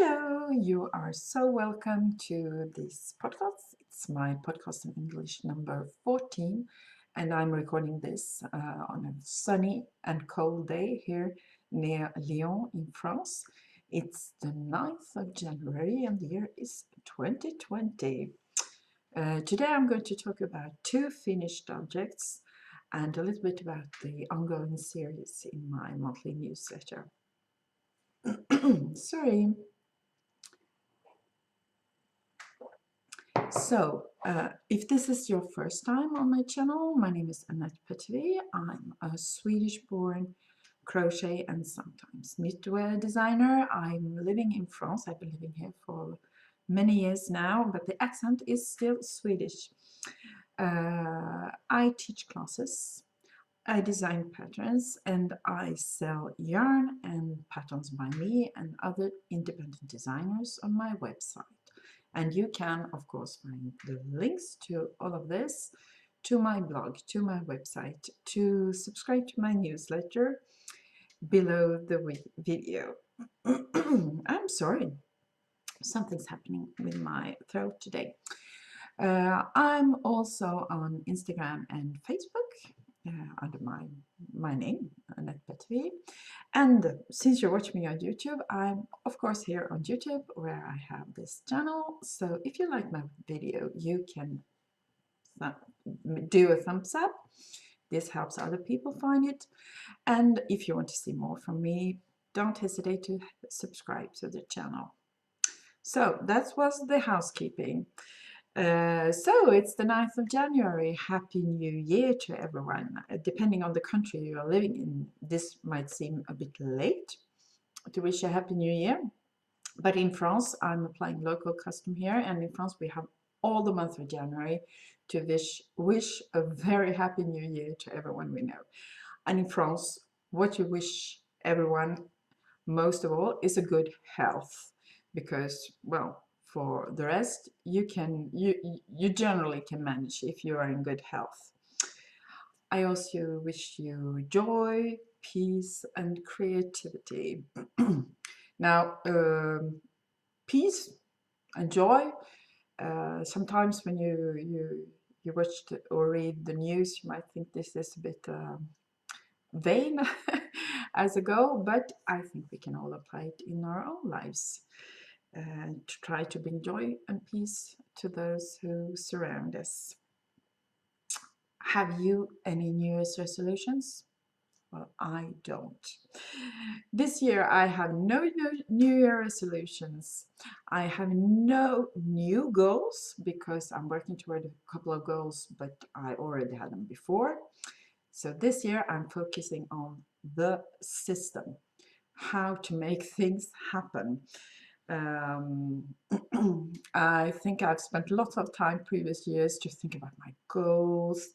Hello, you are so welcome to this podcast. It's my podcast in English number 14, and I'm recording this on a sunny and cold day here near Lyon in France. It's the 9th of January and the year is 2020. Today I'm going to talk about two finished objects and a little bit about the ongoing series in my monthly newsletter. Sorry. So, if this is your first time on my channel, my name is Annette Petvi. I'm a Swedish-born crochet and sometimes knitwear designer. I'm living in France. I've been living here for many years now, but the accent is still Swedish. I teach classes, I design patterns, and I sell yarn and patterns by me and other independent designers on my website. And you can, of course, find the links to all of this, to my blog, to my website, to subscribe to my newsletter below the video. I'm sorry, something's happening with my throat today. I'm also on Instagram and Facebook under my name, Annette Petvi. And since you're watching me on YouTube, I'm of course here on YouTube where I have this channel. So if you like my video, you can do a thumbs up. This helps other people find it. And if you want to see more from me, don't hesitate to subscribe to the channel. So that was the housekeeping. So it's the 9th of January. Happy New Year to everyone. Depending on the country you are living in, this might seem a bit late to wish a Happy New Year. But in France, I'm applying local custom here, and in France we have all the month of January to wish a very Happy New Year to everyone we know. And in France, what you wish everyone most of all is a good health, because, well, for the rest, you generally can manage if you are in good health. I also wish you joy, peace, and creativity. Now, peace and joy. Sometimes when you watch or read the news, you might think this is a bit vain as a goal, but I think we can all apply it in our own lives. To try to bring joy and peace to those who surround us. Have you any New Year's resolutions? Well, I don't. This year I have no New Year resolutions. I have no new goals because I'm working toward a couple of goals, but I already had them before. So this year I'm focusing on the system, how to make things happen. I think I've spent lots of time previous years to think about my goals,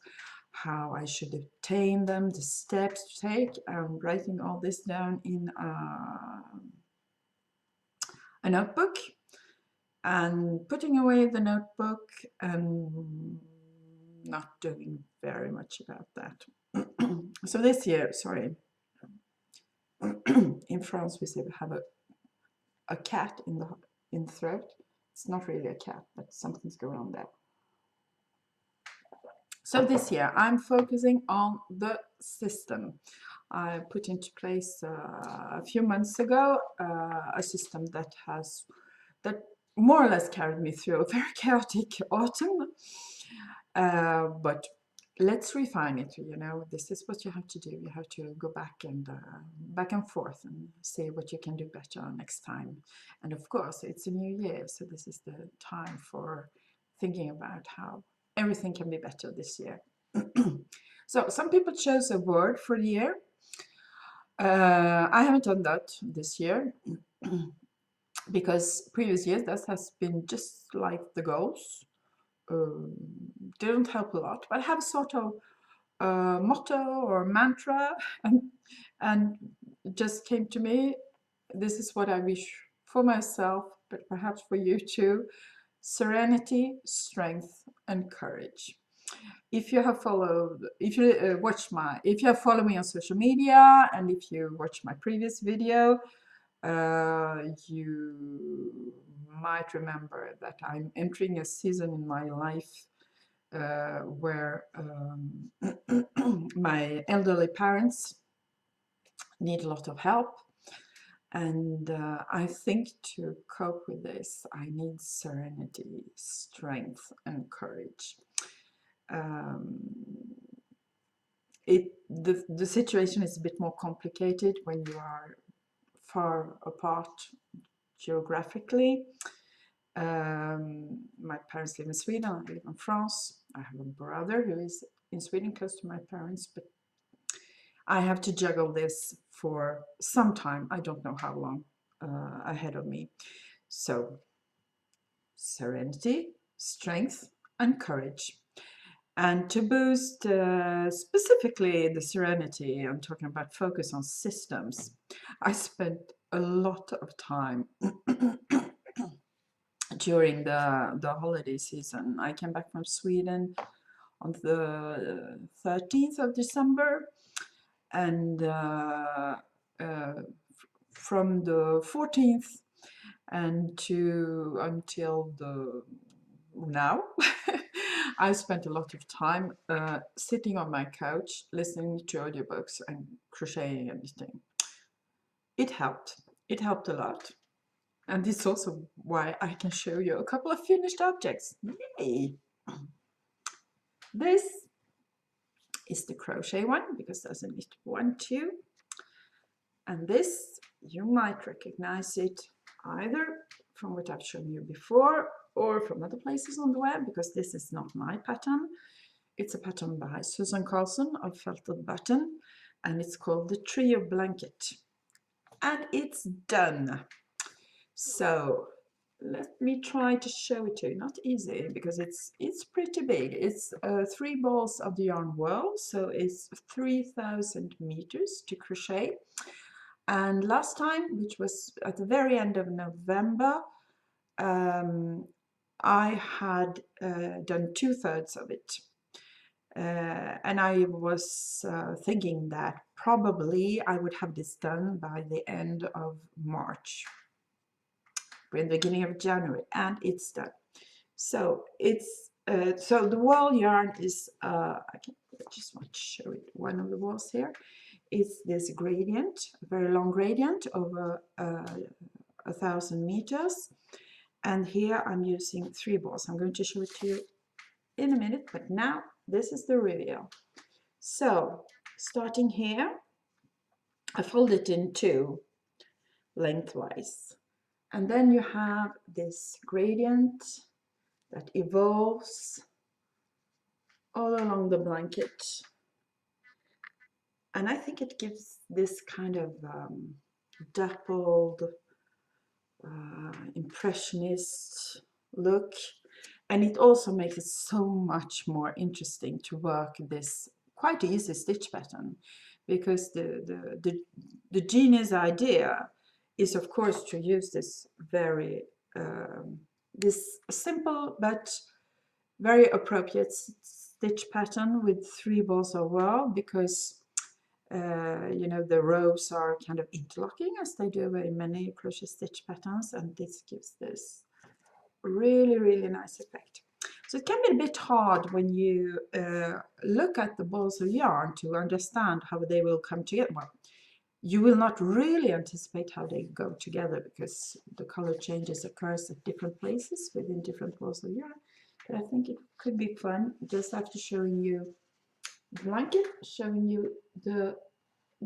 how I should attain them, the steps to take. I'm writing all this down in a notebook and putting away the notebook and not doing very much about that. So this year, sorry, in France we say we have a cat in the throat. It's not really a cat, but something's going on there. So this year I'm focusing on the system. I put into place a few months ago a system that more or less carried me through a very chaotic autumn. But let's refine it. You know, this is what you have to do. You have to go back and forth and see what you can do better next time. And of course, it's a new year, so this is the time for thinking about how everything can be better this year. So some people chose a word for the year. I haven't done that this year because previous years that has been just like the goals. Didn't help a lot, but I have sort of a motto or mantra, and it just came to me. This is what I wish for myself, but perhaps for you too: serenity, strength, and courage. If you have followed me on social media, and if you watch my previous video, You might remember that I'm entering a season in my life where my elderly parents need a lot of help. And I think to cope with this, I need serenity, strength, and courage. Um, the situation is a bit more complicated when you are far apart geographically. My parents live in Sweden, I live in France. I have a brother who is in Sweden close to my parents, but I have to juggle this for some time. I don't know how long ahead of me. So, serenity, strength, and courage. And to boost specifically the serenity, I'm talking about focus on systems. I spent a lot of time during the holiday season. I came back from Sweden on the 13th of December, and from the 14th and to until the now I spent a lot of time sitting on my couch listening to audiobooks and crocheting and knitting. It helped a lot, and this is also why I can show you a couple of finished objects. Yay! This is the crochet one because there's a knit one too, and this you might recognize it either from what I've shown you before or from other places on the web, because this is not my pattern. It's a pattern by Susan Carlson of Felted Button, and it's called the Trio Blanket, and it's done. So let me try to show it to you. Not easy because it's pretty big. It's 3 balls of the yarn whirl, so it's 3,000 meters to crochet. And last time, which was at the very end of November, I had done 2/3 of it. And I was thinking that probably I would have this done by the end of March, in the beginning of January, and it's done. So it's so the wall yarn is I just want to show it. One of the walls here is this gradient, a very long gradient over 1,000 meters, and here I'm using 3 balls. I'm going to show it to you in a minute, but now this is the reveal. So starting here, I fold it in 2 lengthwise, and then you have this gradient that evolves all along the blanket, and I think it gives this kind of dappled impressionist look, and it also makes it so much more interesting to work this quite easy stitch pattern, because the genius idea is of course to use this very this simple but very appropriate stitch pattern with 3 balls of whirl, because you know, the rows are kind of interlocking as they do in many crochet stitch patterns, and this gives this really nice effect. So it can be a bit hard when you look at the balls of yarn to understand how they will come together. Well, you will not really anticipate how they go together because the color changes occurs at different places within different balls of yarn. But I think it could be fun just after showing you the blanket, showing you the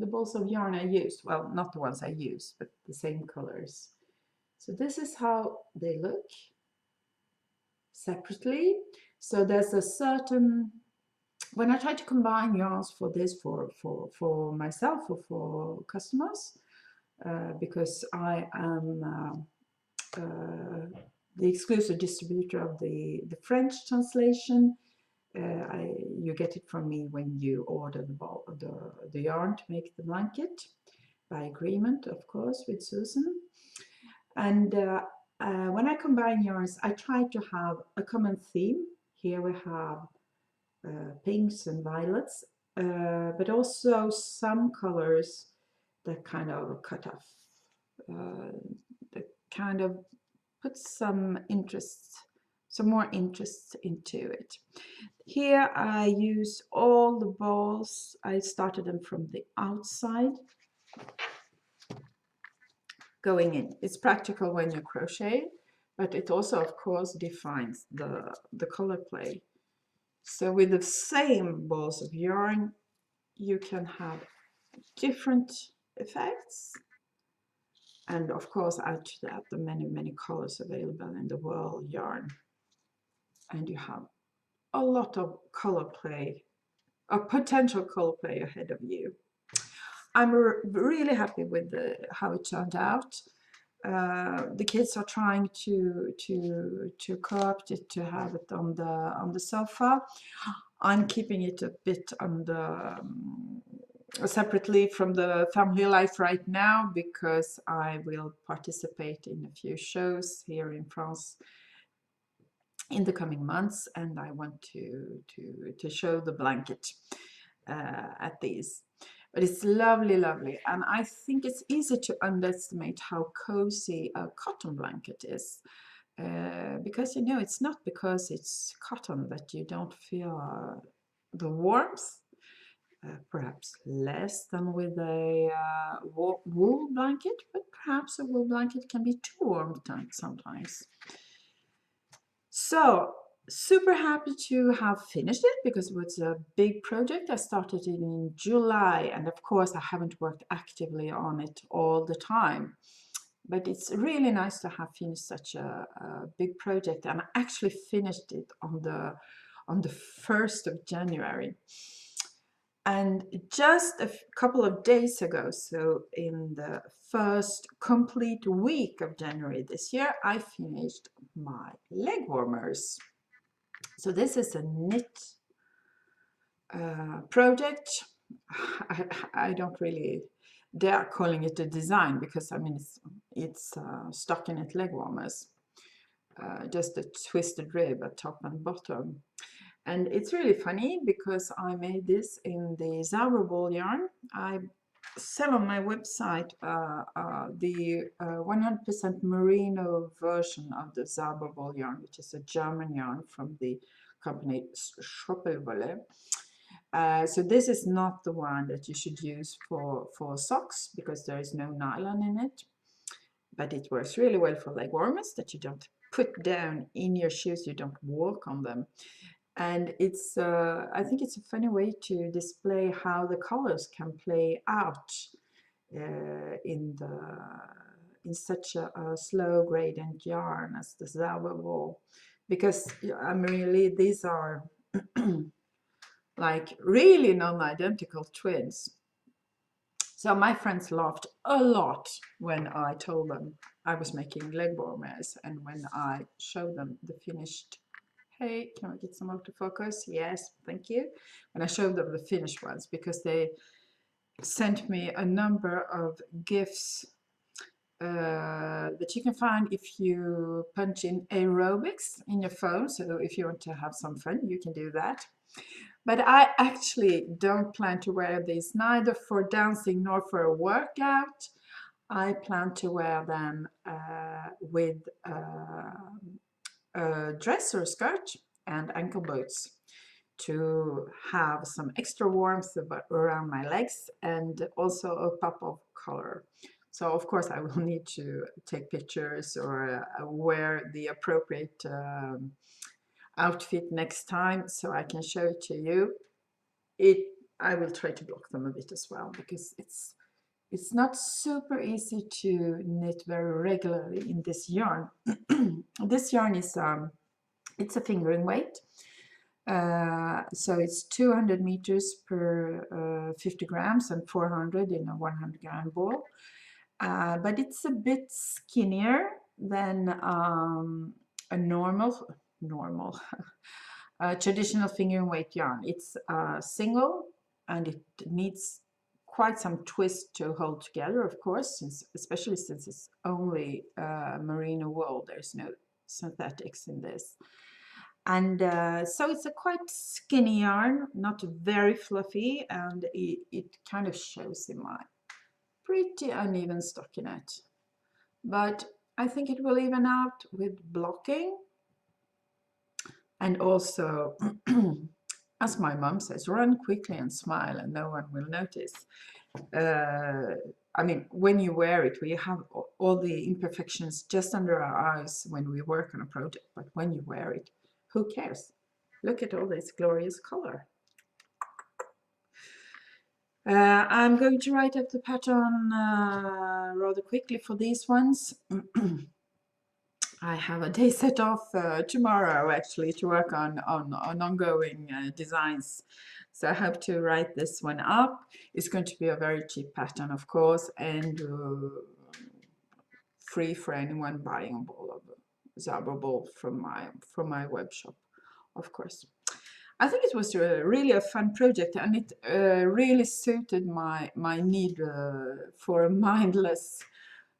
balls of yarn I used. Well, not the ones I used, but the same colors. So this is how they look separately. So there's a certain, when I try to combine yarns for this for myself or for customers, because I am the exclusive distributor of the French translation. You get it from me when you order the yarn to make the blanket, by agreement, of course, with Susan. And when I combine yarns, I try to have a common theme. Here we have pinks and violets, but also some colors that kind of cut off that kind of puts some interest, some more interest into it. Here I use all the balls. I started them from the outside going in. It's practical when you crochet, but it also of course defines the color play. So with the same balls of yarn you can have different effects, and of course add to that the many colors available in the whirl yarn, and you have a lot of color play, a potential color play ahead of you. I'm really happy with how it turned out. The kids are trying to co-opt it, to have it on the sofa. I'm keeping it a bit on the separately from the family life right now, because I will participate in a few shows here in France in the coming months, and I want to show the blanket at these. But it's lovely, lovely, and I think it's easy to underestimate how cozy a cotton blanket is, because you know, it's not because it's cotton that you don't feel the warmth. Perhaps less than with a wool blanket, but perhaps a wool blanket can be too warm sometimes. So super happy to have finished it, because it was a big project. I started it in July, and of course I haven't worked actively on it all the time, but it's really nice to have finished such a big project, and I actually finished it on the 1st of January. And just a couple of days ago, so in the first complete week of January this year, I finished my leg warmers. So this is a knit project. I don't really dare calling it a design, because I mean it's stockinette leg warmers, just a twisted rib at top and bottom. And it's really funny because I made this in the Zauber wool yarn. I sell on my website the 100% merino version of the Zauber wool yarn, which is a German yarn from the company Schroppelwolle. So this is not the one that you should use for socks, because there is no nylon in it. But it works really well for leg warmers that you don't put down in your shoes, you don't walk on them. And it's, I think it's a funny way to display how the colors can play out in such a slow gradient yarn as the Zauber wool, because I mean, really, these are like really non-identical twins. So my friends laughed a lot when I told them I was making leg warmers, and when I showed them the finished. Hey, can I get some autofocus? Yes, thank you. And I showed them the finished ones, because they sent me a number of GIFs that you can find if you punch in aerobics in your phone. So if you want to have some fun, you can do that. But I actually don't plan to wear these neither for dancing nor for a workout. I plan to wear them with a dress or skirt and ankle boots, to have some extra warmth around my legs, and also a pop of color. So of course I will need to take pictures or wear the appropriate outfit next time, so I can show it to you. I will try to block them a bit as well, because it's not super easy to knit very regularly in this yarn. This yarn is it's a fingering weight, so it's 200 meters per 50 grams and 400 in a 100 gram ball, but it's a bit skinnier than a normal traditional fingering weight yarn. It's single, and it needs quite some twist to hold together, of course, especially since it's only merino wool. There's no synthetics in this. And so it's a quite skinny yarn, not very fluffy, and it kind of shows in my pretty uneven stockinette. but I think it will even out with blocking. And also, as my mom says, run quickly and smile and no one will notice. I mean, when you wear it, we have all the imperfections just under our eyes when we work on a project, but when you wear it, who cares? Look at all this glorious color. I'm going to write up the pattern rather quickly for these ones. I have a day set off tomorrow actually to work on ongoing designs. So I have to write this one up. It's going to be a very cheap pattern, of course, and free for anyone buying a ball of Zabo ball from my web shop, of course. I think it was really a fun project, and it really suited my need for a mindless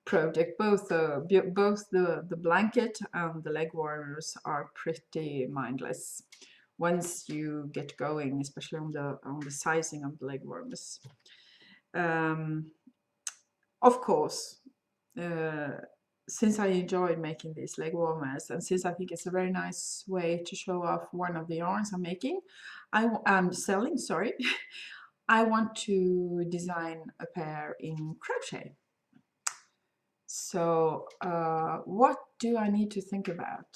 project. Both the blanket and the leg warmers are pretty mindless once you get going, especially on the sizing of the leg warmers. Of course, since I enjoyed making these leg warmers, and since I think it's a very nice way to show off one of the yarns I'm making, I'm selling, sorry, I want to design a pair in crochet. So what do I need to think about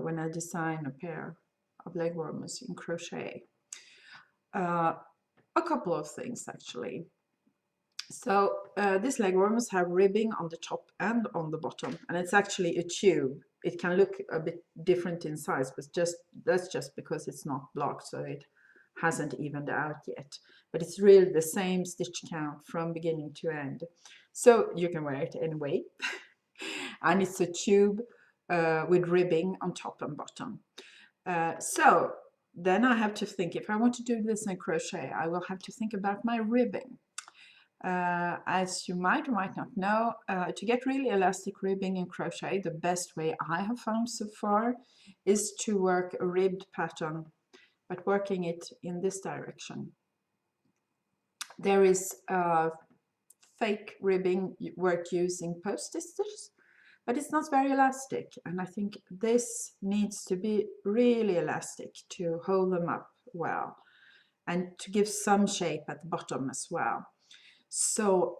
when I design a pair of leg warmers in crochet? A couple of things actually. So these leg warmers have ribbing on the top and on the bottom, and it's actually a tube. It can look a bit different in size, but that's just because it's not blocked, so it hasn't evened out yet. But it's really the same stitch count from beginning to end. So you can wear it anyway. And it's a tube with ribbing on top and bottom. So then I have to think, if I want to do this in crochet, I will have to think about my ribbing. As you might or might not know, to get really elastic ribbing in crochet, the best way I have found so far is to work a ribbed pattern, but working it in this direction. There is fake ribbing worked using post stitches, but it's not very elastic, and I think this needs to be really elastic to hold them up well and to give some shape at the bottom as well. So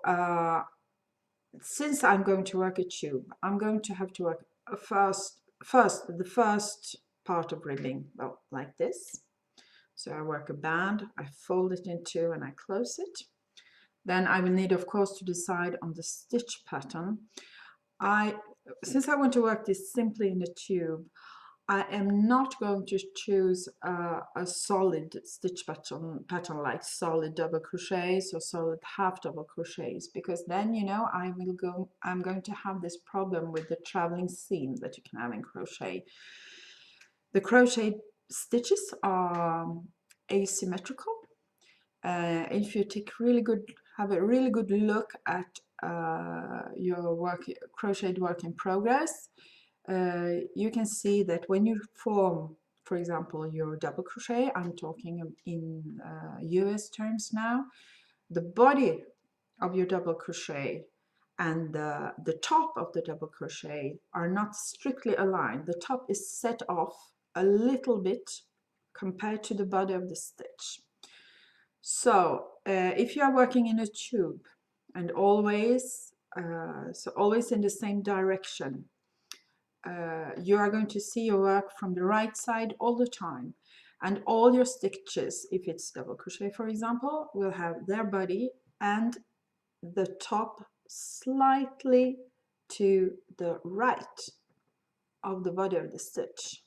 since I'm going to work a tube, I'm going to have to work the first part of ribbing, well, like this. So I work a band, I fold it in two and I close it. Then I will need, of course, to decide on the stitch pattern. Since I want to work this simply in a tube, I am not going to choose a solid stitch pattern like solid double crochets or solid half double crochets, because then, you know, I'm going to have this problem with the traveling seam that you can have in crochet. The crochet stitches are asymmetrical. If you have a really good look at your crocheted work in progress, you can see that when you form, for example, your double crochet, I'm talking in US terms now, the body of your double crochet and the top of the double crochet are not strictly aligned. The top is set off a little bit compared to the body of the stitch. So if you are working in a tube and always in the same direction, you are going to see your work from the right side all the time, and all your stitches, if it's double crochet for example, will have their body and the top slightly to the right of the body of the stitch.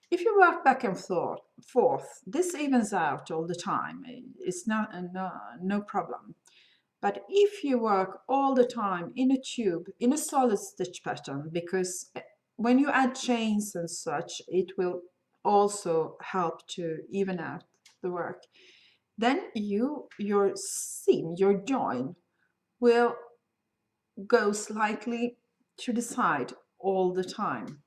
If you work back and forth, this evens out all the time. It's not no problem. But if you work all the time in a tube, in a solid stitch pattern, because when you add chains and such, it will also help to even out the work, then your seam, your join, will go slightly to the side all the time.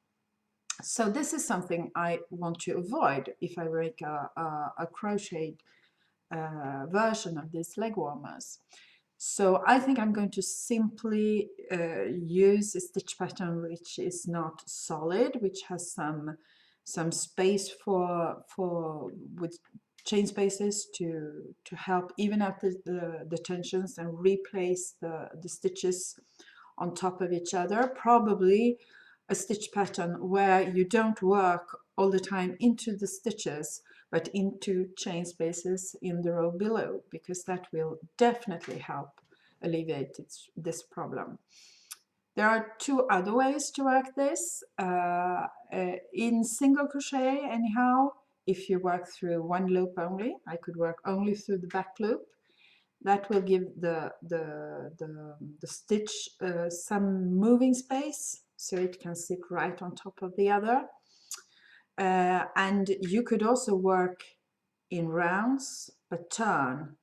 So this is something I want to avoid if I make a crocheted version of these leg warmers. So I think I'm going to simply use a stitch pattern which is not solid, which has some space for with chain spaces to help even out the tensions and replace the stitches on top of each other. Probably a stitch pattern where you don't work all the time into the stitches, but into chain spaces in the row below, because that will definitely help alleviate this problem. There are two other ways to work this. In single crochet anyhow, if you work through one loop only, I could work only through the back loop. That will give the stitch some moving space, so it can sit right on top of the other. And you could also work in rounds, but turn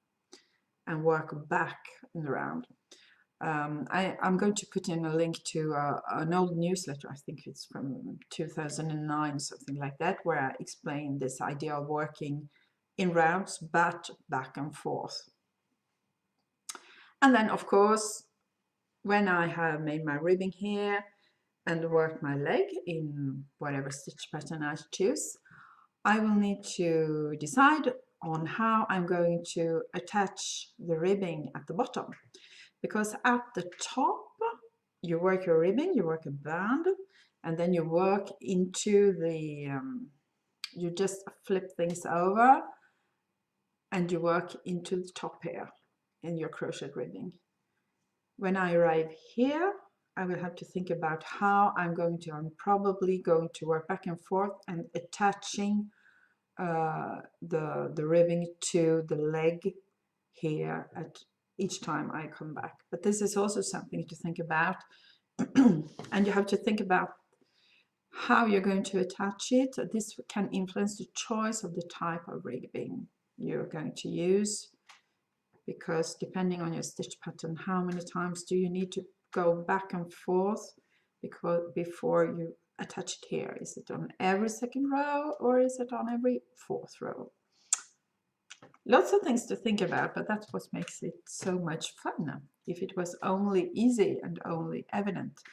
and work back in the round. I'm going to put in a link to an old newsletter, I think it's from 2009, something like that, where I explain this idea of working in rounds, but back and forth. And then, of course, when I have made my ribbing here and worked my leg in whatever stitch pattern I choose, I will need to decide on how I'm going to attach the ribbing at the bottom. Because at the top, you work your ribbing, you work a band, and then you work into the, you just flip things over and you work into the top here in your crochet ribbing. When I arrive here, I will have to think about how I'm probably going to work back and forth and attaching the ribbing to the leg here at each time I come back. But this is also something to think about. And you have to think about how you're going to attach it. This can influence the choice of the type of ribbing you're going to use, because depending on your stitch pattern, how many times do you need to go back and forth before you attach it here? Is it on every second row or is it on every fourth row? Lots of things to think about, but that's what makes it so much fun. If it was only easy and only evident,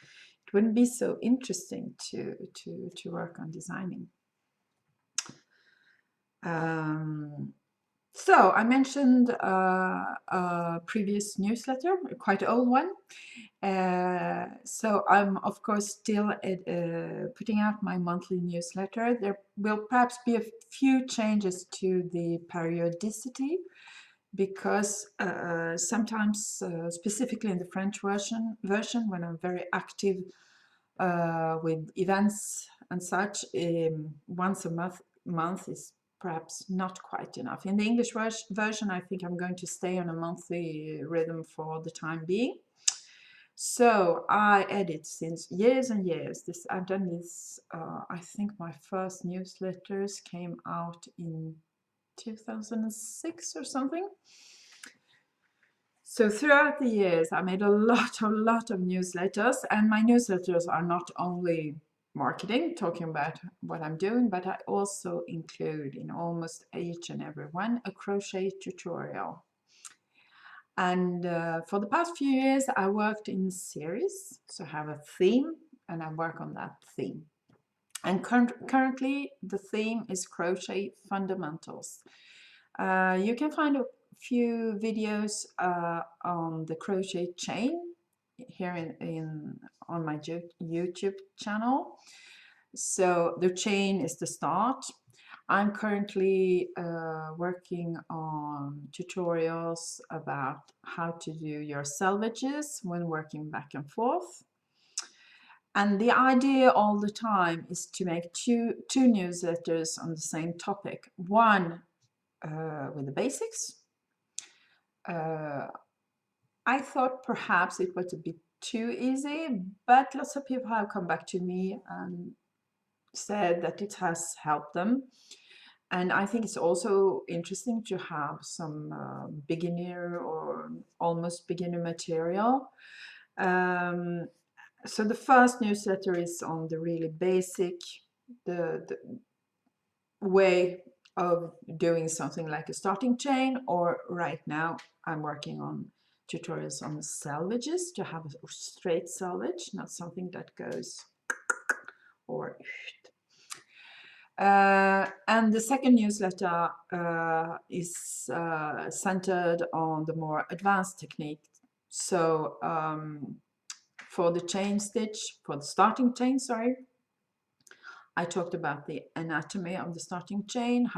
it wouldn't be so interesting to work on designing. So I mentioned a previous newsletter, a quite old one. So I'm of course still putting out my monthly newsletter. There will perhaps be a few changes to the periodicity, because sometimes, specifically in the French version, when I'm very active with events and such, once a month is perhaps not quite enough. In the English version, I think I'm going to stay on a monthly rhythm for the time being. So I edit since years and years. I've done this, I think my first newsletters came out in 2006 or something. So throughout the years, I made a lot of newsletters, and my newsletters are not only marketing, talking about what I'm doing, but I also include in almost each and every one a crochet tutorial. And for the past few years, I worked in series, so I have a theme, and I work on that theme. And currently, the theme is crochet fundamentals. You can find a few videos on the crochet chain here on my YouTube channel. So the chain is the start. I'm currently working on tutorials about how to do your selvages when working back and forth. And the idea all the time is to make two newsletters on the same topic. One with the basics. I thought perhaps it was a bit too easy, but lots of people have come back to me and said that it has helped them. And I think it's also interesting to have some beginner or almost beginner material. So the first newsletter is on the really basic, the way of doing something like a starting chain, or right now I'm working on tutorials on selvages, to have a straight selvage, not something that goes or and the second newsletter is centered on the more advanced technique. So for the chain stitch, for the starting chain, sorry, I talked about the anatomy of the starting chain,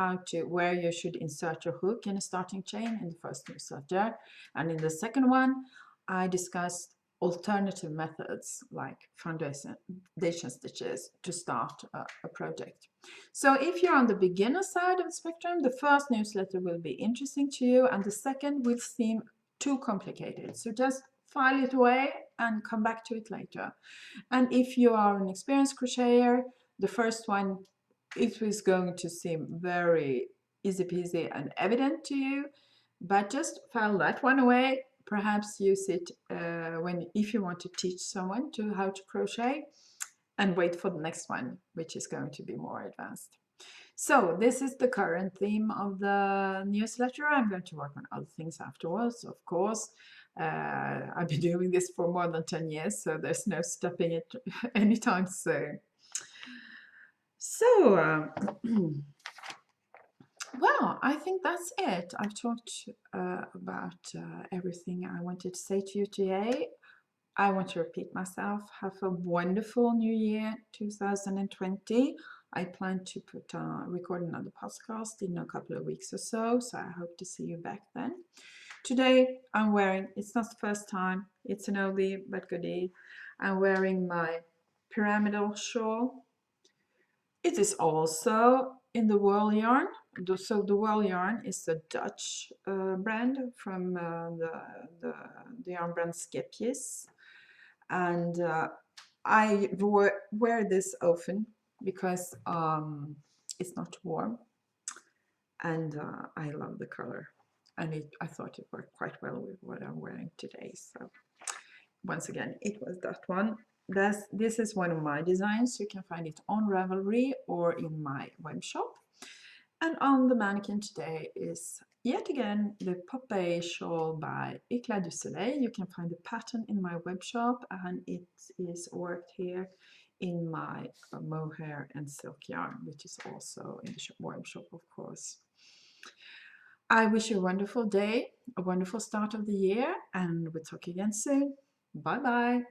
where you should insert your hook in a starting chain in the first newsletter. And in the second one, I discussed alternative methods like foundation stitches to start a project. So if you're on the beginner side of the spectrum, the first newsletter will be interesting to you, and the second will seem too complicated. So just file it away and come back to it later. And if you are an experienced crocheter, the first one, it was going to seem very easy peasy and evident to you, but just file that one away. Perhaps use it if you want to teach someone how to crochet, and wait for the next one, which is going to be more advanced. So this is the current theme of the newsletter. I'm going to work on other things afterwards, of course. I've been doing this for more than 10 years, so there's no stopping it anytime soon. So, well, I think that's it. I've talked about everything I wanted to say to you today. I want to repeat myself. Have a wonderful new year, 2020. I plan to record another podcast in a couple of weeks or so, so I hope to see you back then. Today I'm wearing, it's not the first time, it's an oldie but goodie. I'm wearing my pyramidal shawl. It is also in the Whirl yarn. So the Whirl yarn is a Dutch brand from the yarn brand Skepjes. And I wear this often because it's not warm, and I love the color, and I thought it worked quite well with what I'm wearing today. So once again, it was that one. This is one of my designs. You can find it on Ravelry or in my web shop. And on the mannequin today is yet again the Popeye shawl by Eclat du Soleil. You can find the pattern in my web shop, and it is worked here in my mohair and silk yarn, which is also in the web shop, of course. I wish you a wonderful day, a wonderful start of the year, and we'll talk again soon. Bye bye.